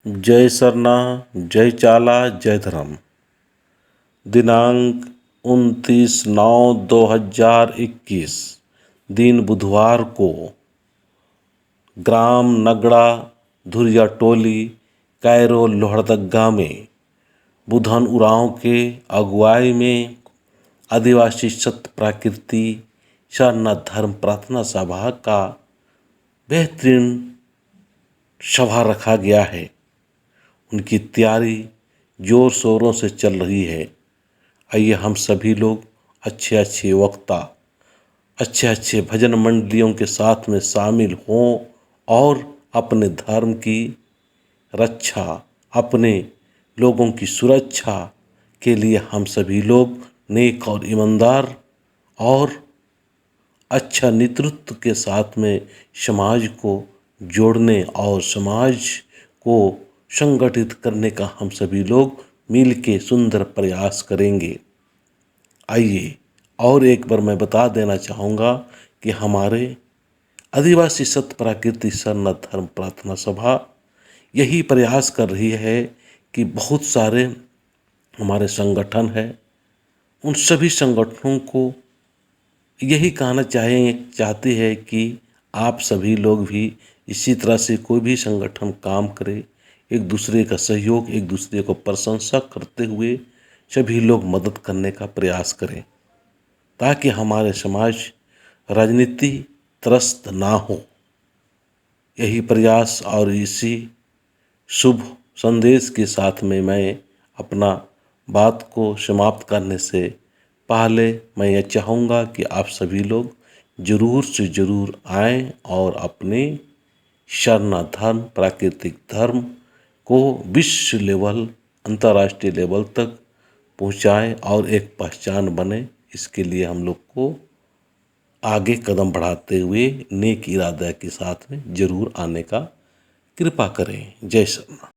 जय सरना, जय चाला, जय धर्म। दिनांक 29/9/2021 दिन बुधवार को ग्राम नगड़ा धुरिया टोली कैरो लोहरदगा में बुधन उरांव के अगुवाई में आदिवासी सत्य प्राकृति सरना धर्म प्रार्थना सभा का बेहतरीन सभा रखा गया है। उनकी तैयारी जोर शोरों से चल रही है। आइए हम सभी लोग अच्छे अच्छे वक्ता, अच्छे अच्छे भजन मंडलियों के साथ में शामिल हों और अपने धर्म की रक्षा, अपने लोगों की सुरक्षा के लिए हम सभी लोग नेक और ईमानदार और अच्छा नेतृत्व के साथ में समाज को जोड़ने और समाज को संगठित करने का हम सभी लोग मिल के सुंदर प्रयास करेंगे। आइए और एक बार मैं बता देना चाहूँगा कि हमारे आदिवासी सत्य प्राकृतिक सरना धर्म प्रार्थना सभा यही प्रयास कर रही है कि बहुत सारे हमारे संगठन है, उन सभी संगठनों को यही कहना चाहती है कि आप सभी लोग भी इसी तरह से कोई भी संगठन काम करे, एक दूसरे का सहयोग, एक दूसरे को प्रशंसा करते हुए सभी लोग मदद करने का प्रयास करें ताकि हमारे समाज राजनीति त्रस्त ना हो। यही प्रयास और इसी शुभ संदेश के साथ में मैं अपना बात को समाप्त करने से पहले मैं यह चाहूँगा कि आप सभी लोग ज़रूर से ज़रूर आएं और अपने सरना धर्म, प्राकृतिक धर्म को विश्व लेवल, अंतर्राष्ट्रीय लेवल तक पहुँचाएं और एक पहचान बने। इसके लिए हम लोग को आगे कदम बढ़ाते हुए नेक इरादा के साथ में ज़रूर आने का कृपा करें। जय सरना।